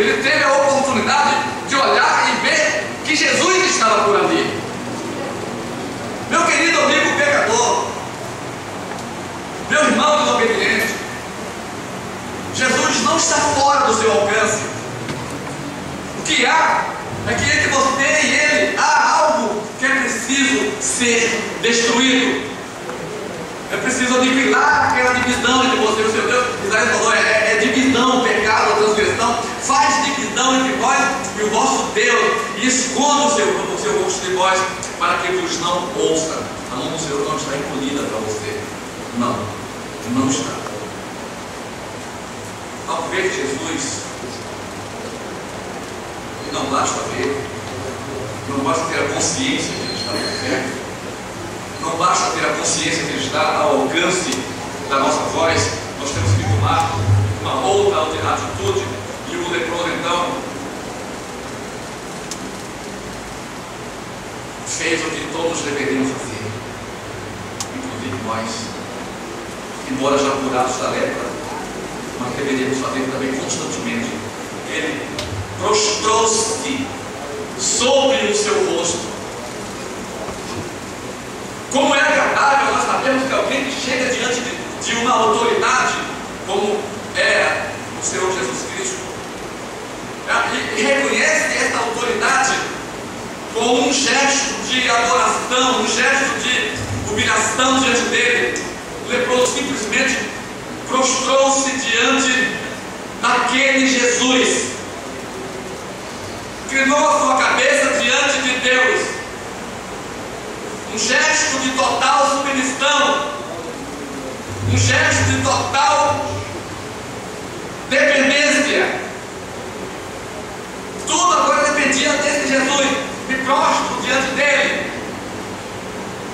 Ele teve a oportunidade de olhar e ver que Jesus estava por ali. Meu querido amigo pecador, meu irmão desobediente, Jesus não está fora do seu alcance. O que há é que entre você e ele há algo que é preciso ser destruído. É preciso aniquilar aquela divisão entre você e o seu Deus. Isaías falou, é divisão, o pecado, a transgressão. Faz divisão entre vós e o vosso Deus, e esconda o seu rosto de vós, para que vos não ouça. A mão do Senhor não está encolhida para você. Não está. Ao ver Jesus, e não basta ver, não basta ter a consciência que ele está perto, não basta ter a consciência que ele está ao alcance da nossa voz, nós temos que tomar uma outra atitude. E o leproso então fez o que todos deveriam fazer, inclusive nós, embora já curados da lepra, mas deveríamos fazer também constantemente. Ele prostrou-se sobre o seu rosto. Como é agradável nós sabemos que alguém que chega diante de uma autoridade, como é o Senhor Jesus Cristo, e reconhece essa autoridade com um gesto de adoração, um gesto de humilhação diante dele. O leproso simplesmente prostrou-se diante daquele Jesus, inclinou a sua cabeça diante de Deus, um gesto de total submissão, um gesto de total dependência. Tudo agora dependia desse Jesus. Me prostro diante dele.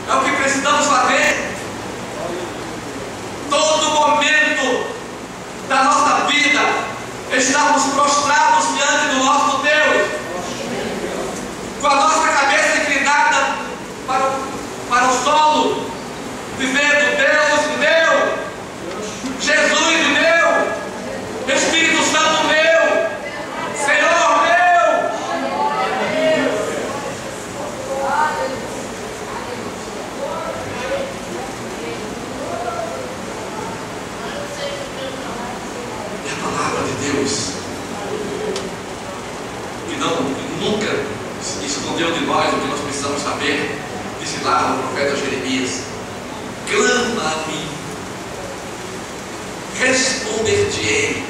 É o que precisamos fazer. Todo momento da nossa vida estamos prostrados diante do nosso Deus, com a nossa cabeça inclinada para o solo, dizendo: Deus meu, Jesus meu, Espírito Santo meu, Senhor meu. É a palavra de Deus que nunca se escondeu de nós o que nós precisamos saber. Disse lá o profeta Jeremias: clama a mim, responder-te-ei,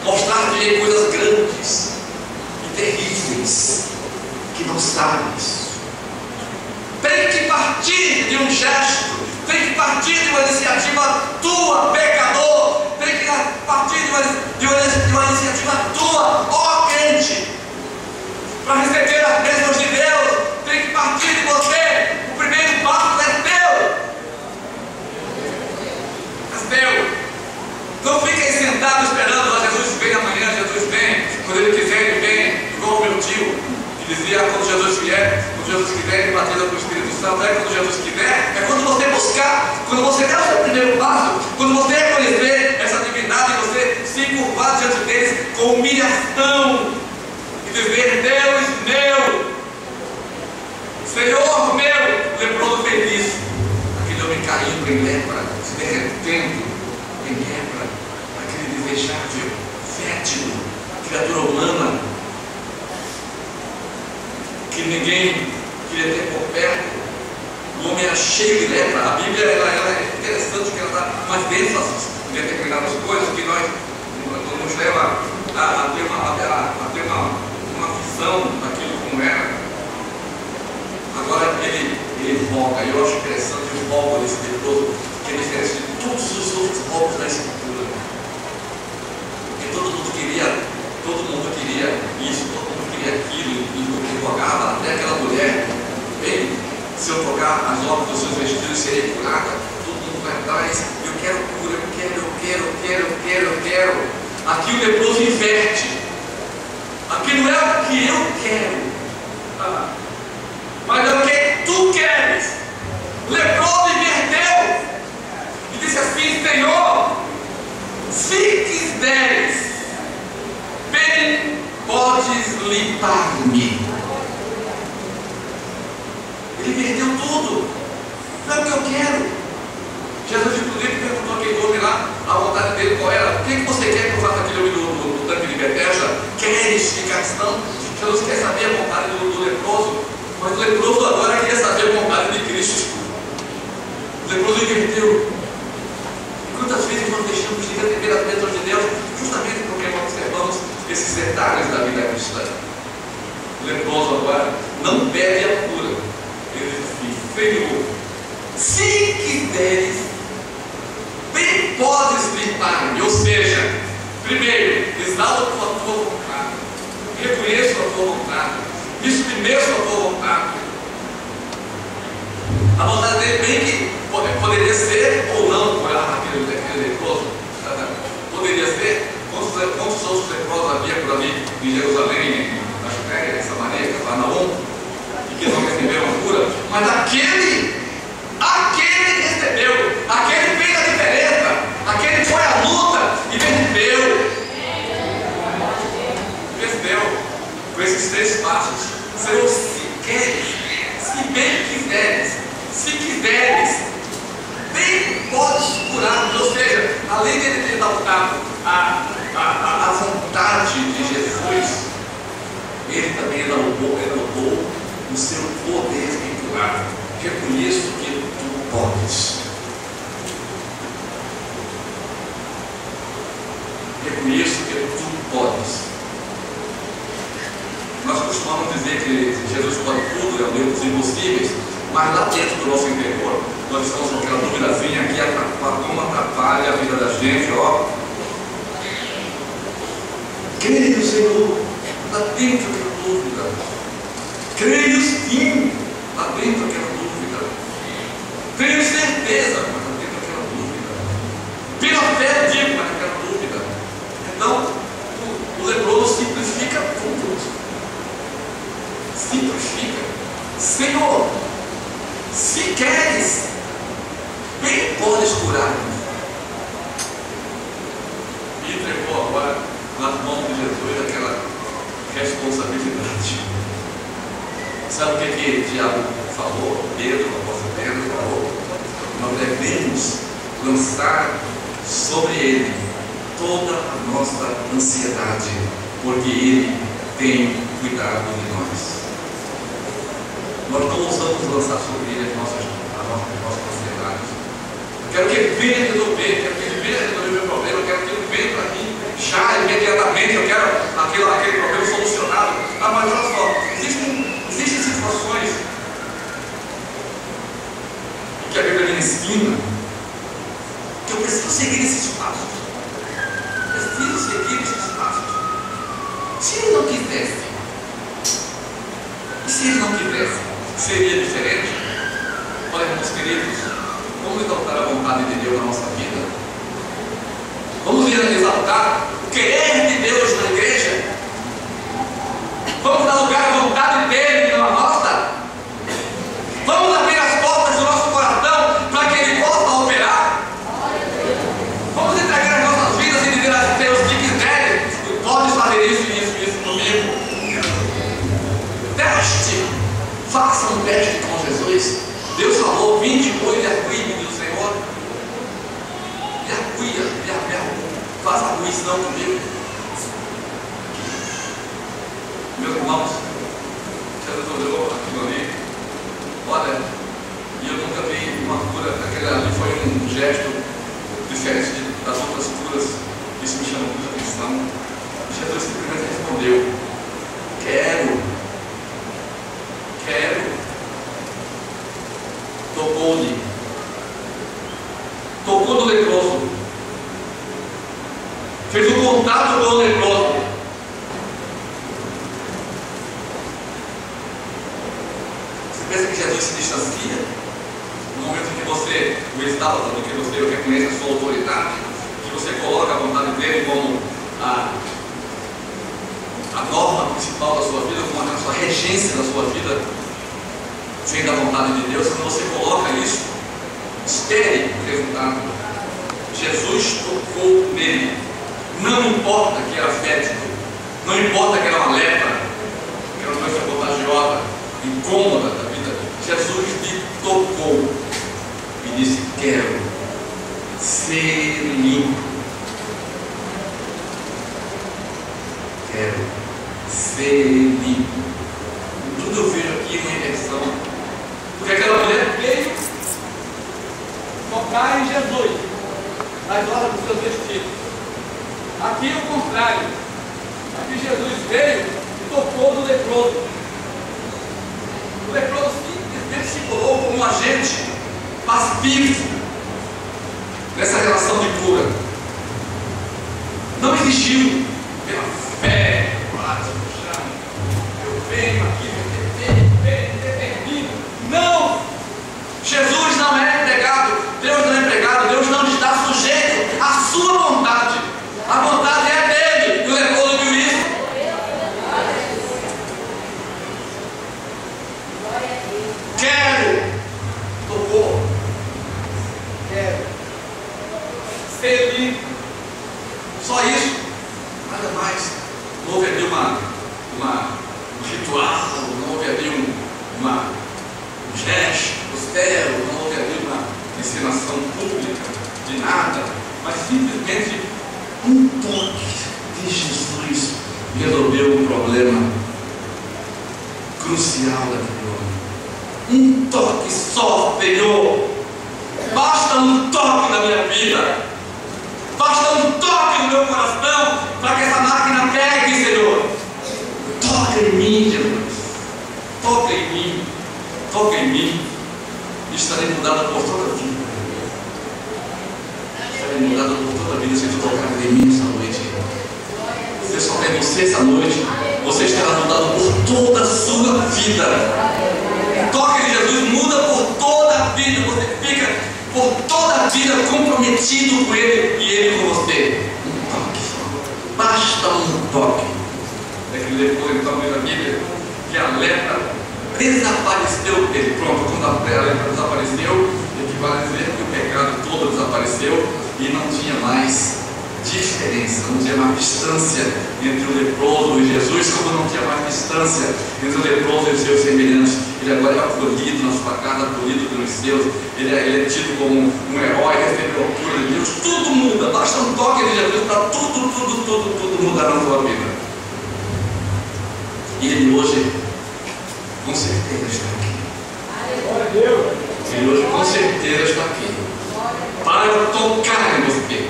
mostrar-te-ei coisas grandes e terríveis que não sabes. Tem que partir de um gesto, tem que partir de uma iniciativa tua, pecador, tem que partir de uma iniciativa tua, ó crente, para receber as bênçãos de Deus. Tem que partir de você. O primeiro passo é teu. É teu. Não fique aí sentado esperando: Jesus vem amanhã, Jesus vem. Quando ele quiser, ele vem. Igual o meu tio, que dizia: quando Jesus vier, ele batida com o Espírito Santo. É quando Jesus quiser. É quando você buscar, quando você der o seu primeiro passo, quando você reconhecer essa divindade, você se curvar diante deles com humilhação e dizer: Deus meu, Senhor meu. Leproso fez isso. Aquele homem caindo em lepra, se derretendo em lepra, aquele desejável, fétido, criatura humana, que ninguém queria ter por perto. O homem era cheio de lepra. A Bíblia ela é interessante, que ela dá mais ênfase em determinadas coisas que nos leva a ter uma visão daquilo como era. Agora ele foca, e eu acho interessante o foco desse leproso, que é diferente de todos os outros focos da Escritura. Porque todo mundo queria isso, todo mundo queria aquilo, e rogava até aquela mulher: bem, se eu tocar as obras dos seus vestidos, serei curada. Todo mundo vai atrás: eu quero cura, eu quero. Aqui o leproso flipar-me. Ele perdeu tudo. Não é o que eu quero. Jesus, inclusive, perguntou aquele homem lá, a vontade dele qual era. O que você quer que eu faça aquele homem do tanque de Betesda? Queres ficar cristão? Jesus quer saber a vontade do leproso, mas o leproso agora queria saber a vontade de Cristo. O leproso inverteu. E quantas vezes nós deixamos de receber as bênçãos de Deus, justamente porque nós observamos esses detalhes da vida cristã. O leproso agora não pede a cura. Ele diz assim: Senhor, se quiseres, bem podes limpar-me. Ou seja, primeiro, exalto a tua vontade, reconheço a tua vontade, me submeto à tua vontade. A vontade dele bem que poderia ser ou não curar aquele leproso. Poderia ser. Quantos outros leprosos havia por ali em Jerusalém, na Judéia, em Samaria, Cafarnaum, e que não receberam a cura? Mas aquele recebeu, aquele fez a diferença, aquele foi à luta e venceu. Com esses 3 passos. Senhor, se queres, se bem quiseres, se quiseres, bem podes curar-me. Ou seja, além de ele ter exaltado a vontade de Jesus, ele também exaltou o seu poder de curar. Reconheço que tu podes. Reconheço que tu podes. Nós costumamos dizer que Jesus pode tudo, é o Deus dos impossíveis, mas lá dentro do nosso interior, nós estamos com aquela duvidazinha que como atrapalha a vida da gente, ó. Creio, Senhor, lá dentro aquela dúvida. Creio sim, lá dentro aquela dúvida. Tenho certeza, mas lá dentro aquela dúvida. Pela fé digo, mas aquela dúvida. Então, o leproso simplifica tudo. Simplifica. Senhor, se queres, bem podes curar-me. E entregou agora nas mãos de Jesus aquela responsabilidade. Sabe o que o diabo falou? Pedro, o apóstolo Pedro falou: nós devemos lançar sobre ele toda a nossa ansiedade, porque ele tem cuidado de nós. Nós não ousamos lançar sobre ele as nossas ansiedades. Eu quero que ele venha resolver, quero que ele venha resolver o meu problema, eu quero que ele venha para mim já imediatamente, eu quero aquele problema solucionado. Mas olha só, existem situações que a Bíblia me ensina que eu preciso seguir esses passos. Preciso seguir esses passos. Se ele não quisesse, e se ele não quisesse, seria diferente? Olha, meus queridos, vamos exaltar a vontade de Deus na nossa vida. Vamos exaltar o querer de Deus na igreja. Vamos dar lugar à vontade dele na nossa. Vamos abrir as portas do nosso coração para que ele possa operar. Vamos entregar as nossas vidas e dizer a Deus: se quiser, pode fazer isso comigo. Teste. Faça um teste com Jesus. Deus falou: vinde e arruie-me do Senhor. Me arruia. Faça a arruição comigo. Meus irmãos, Jesus olhou aquilo ali. Olha, e eu nunca vi uma cura. Aquele ali foi um gesto diferente das outras curas. Isso me chamou muita atenção. Jesus simplesmente respondeu: quero. Tocou no leproso, fez um contato com o leproso. Você pensa que Jesus se distancia? No momento em que você o exalta, no que você reconhece a sua autoridade, que você coloca a vontade dele como a norma principal da sua vida, como a sua regência da sua vida, vem da vontade de Deus. Quando você coloca isso, espere o resultado. Jesus tocou nele. Não importa que era fétido, não importa que era uma lepra, quero ser limpo. Tudo eu vejo aqui uma inversão. Porque aquela mulher veio tocar em Jesus, nas horas dos seus vestidos. Aqui é o contrário. Aqui Jesus veio e tocou no leproso. O leproso simplesmente se colocou como um agente passivo nessa relação de cura. Não existiu pela fé, eu venho aqui, determino. Não! Jesus não é empregado, Deus não é empregado, Deus não está sujeito à sua vontade. A vontade é dele, e o leproso viu isso. Quero, tocou, quero ser limpo. Só isso, nada mais. Não houve ali um ritual, não houve ali um gesto austero, não houve ali uma ensinação pública de nada, mas simplesmente um toque de Jesus resolveu um problema crucial daquele homem. Um toque só, Senhor. Basta um toque na minha vida. Basta um toque no meu coração para que essa máquina pegue, Senhor. Toca em mim, Jesus. Toca em mim. Toca em mim. E estarei mudado por toda a vida. Estarei mudado por toda a vida se tu tocar em mim essa noite. Se eu souber você essa noite, você estará mudado por toda a sua vida. Toque em Jesus muda por toda a vida. Você fica por toda a vida comprometido com Ele e Ele com você. Um toque só. Basta um toque. Daquele depois, então, na Bíblia, que a lepra desapareceu dele. Pronto, quando a lepra desapareceu, equivale a dizer que o pecado todo desapareceu e não tinha mais diferença, não tinha mais distância entre o leproso e Jesus, como não tinha mais distância entre o leproso e os seus semelhantes. Ele agora é acolhido na sua casa, acolhido pelos seus, ele é tido como um herói, recebeu a cura de Deus. Tudo muda, basta um toque de Jesus para tudo mudar na sua vida. E ele hoje, com certeza, está aqui. Ele hoje, com certeza, está aqui para tocar em você,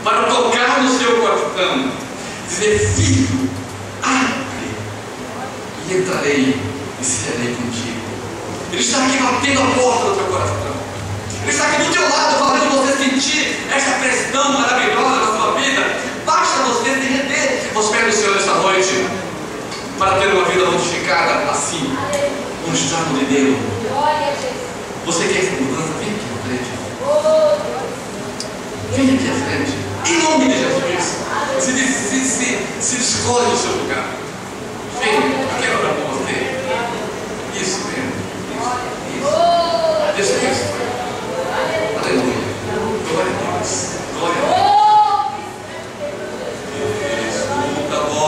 para tocar no seu coração, dizer: filho, abre e entrarei e serei contigo. Ele está aqui batendo a porta do teu coração. Ele está aqui do teu lado, fazendo você sentir essa pressão maravilhosa na sua vida. Basta você se render aos pés do Senhor esta noite para ter uma vida modificada assim, um estado de Deus. Você quer essa mudança? Vem aqui à frente. Vem aqui à frente. Em nome de Jesus. Se escolhe o seu lugar. Vem, eu quero orar com você. Isso mesmo. Isso. Deixa isso. Aleluia. Glória a Deus. Glória a Deus. Escuta, ó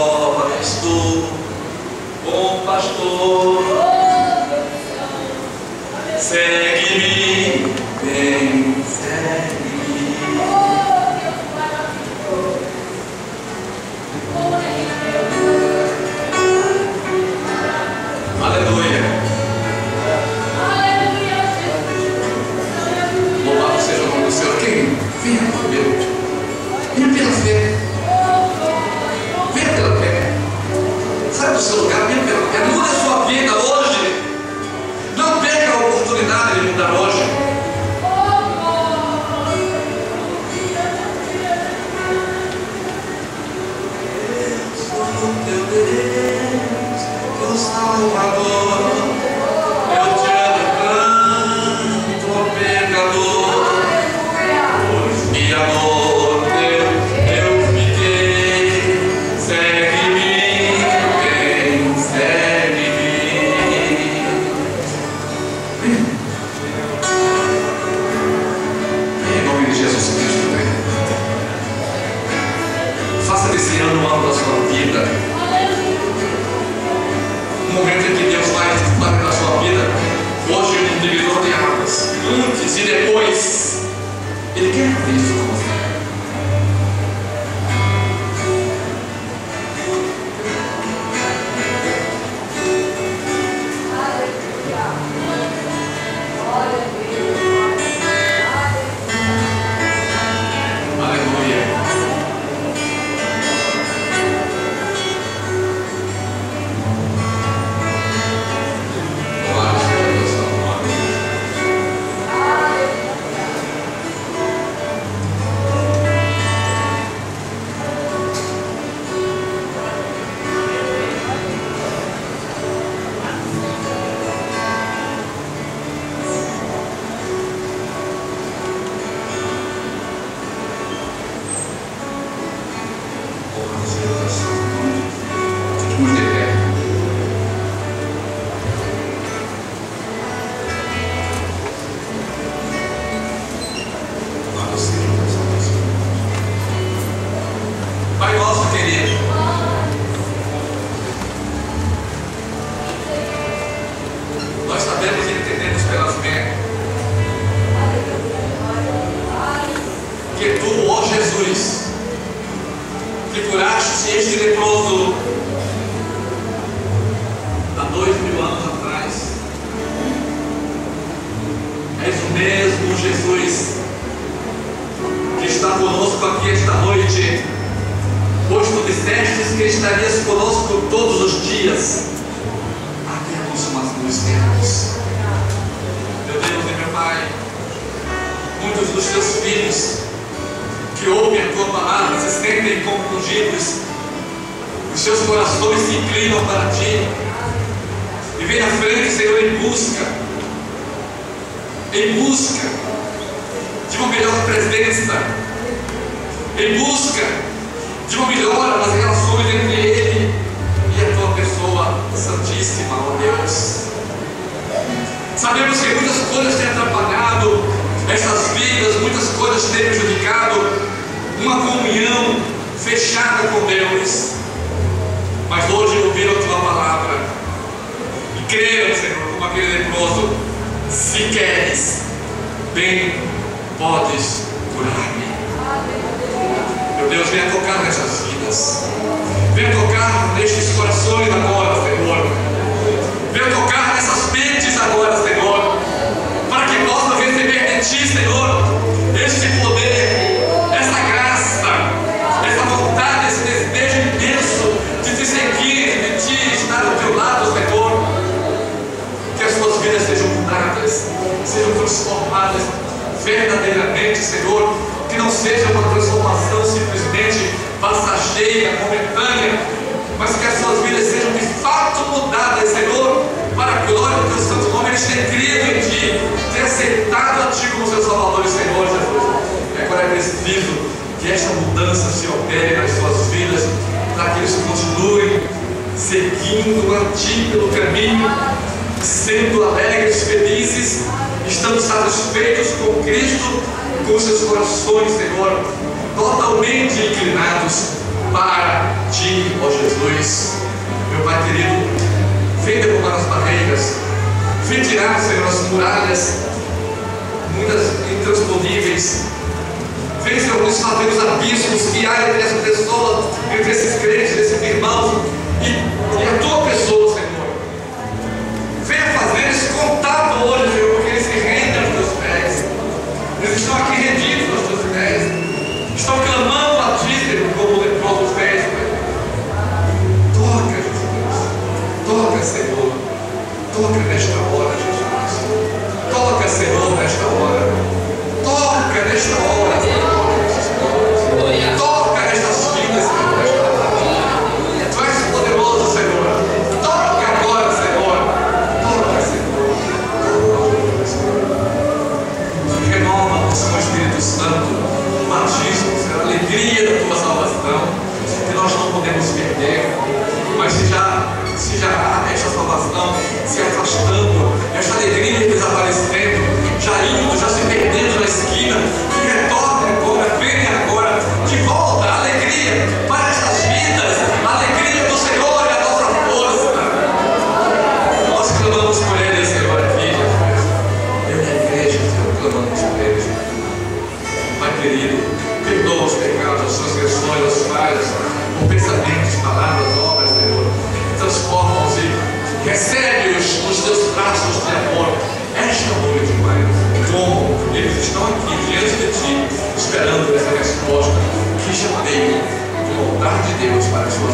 pastor. Bom pastor. Segue-me. Vem, segue-me. Aleluia. Louvado seja o nome do Senhor. Quem? Venha por Deus. Venha pela fé. Venha pela fé. Sai do seu lugar, venha pela fé. Muda a sua vida hoje. Não perca a oportunidade de mudar hoje. Eu sou teu Deus, teu Salvador. Eu te amo tanto, ó pecador. Pois que amor teu eu fiquei. Segue-me, vem, segue-me. Em nome de Jesus Cristo, vem. Faça desse ano o ano da sua vida um momento em que Deus vai na sua vida hoje um divisor de águas, antes e depois. Ele quer fazer isso com você. corações de nos de pé. Pai nosso querido, nós sabemos e entendemos pela fé que tu, ó Jesus, que curaste este leproso há 2000 anos atrás, és o mesmo Jesus que está conosco aqui esta noite, pois tu dissestes que estarias conosco todos os dias até a consumação dos tempos. Meu Deus e meu Pai, muitos dos teus filhos que ouvem a tua palavra se sentem compungidos, os seus corações se inclinam para ti e vem à frente, Senhor, em busca de uma melhor presença, em busca de uma melhora nas relações entre ele e a tua pessoa santíssima, ó Deus. Sabemos que muitas coisas têm atrapalhado essas vidas, muitas coisas têm prejudicado uma comunhão fechada com Deus, mas hoje ouviram a tua palavra e creram, Senhor, como aquele leproso: se queres, bem podes curar-me. Meu Deus, venha tocar nessas vidas, venha tocar nestes corações agora, Senhor, venha tocar nessas mentes agora, Senhor, para que possam receber de ti, Senhor, este poder, essa graça, essa vontade, esse desejo imenso de te seguir, de ti estar ao teu lado, Senhor, que as suas vidas sejam mudadas, sejam transformadas verdadeiramente, Senhor, que não seja uma transformação simplesmente passageira, momentânea, mas que as suas vidas sejam de fato mudadas, Senhor, para a glória do teu santo nome. Eles têm crido em ti, têm aceitado a ti como seu Salvador e Senhor, Jesus. E agora é preciso que esta mudança se opere nas suas vidas, para que eles continuem seguindo a ti pelo caminho, sendo alegres, felizes, estando satisfeitos com Cristo, com seus corações, Senhor, totalmente inclinados para ti, ó Jesus. Meu Pai querido, vem derrubar as barreiras, vem tirar, Senhor, as muralhas, muitas intransponíveis. Vem, Senhor, desfazer os abismos que há entre essa pessoa, entre esses crentes, esses irmãos e a tua pessoa, Senhor. Venha fazer esse contato hoje, Senhor, porque eles se rendem aos teus pés. Eles estão aqui rendidos aos teus pés, estão clamando a ti, Senhor, como leprosos pés, Pai. Toca, Jesus, toca, Senhor, toca nesta hora, Jesus, toca, Senhor, nesta hora, toca nesta hora, Senhor, toca nestas vidas, Senhor, nesta hora. Tu és poderoso, Senhor, toca agora, Senhor, toca, Senhor, renova-nos com o Espírito Santo, o batismo, Senhor, a alegria da tua salvação, que nós não podemos perder. Mas se já há esta salvação se afastando, esta alegria desaparecendo, já indo, já se perdendo na esquina, que retorne agora, venha agora, de volta a alegria para estas vidas, a alegria do Senhor é a nossa força. Nós clamamos por eles, Senhor, aqui, Jesus. Eu e a igreja, Senhor, clamamos por eles. Pai querido, perdoa os pecados, as transgressões, as falhas, por pensamentos, palavras, obras, Senhor. Transforma-os e recebe-os nos teus braços de amor esta noite, Pai. Como eles estão aqui diante de ti, esperando essa resposta que chameio de vontade de Deus para a sua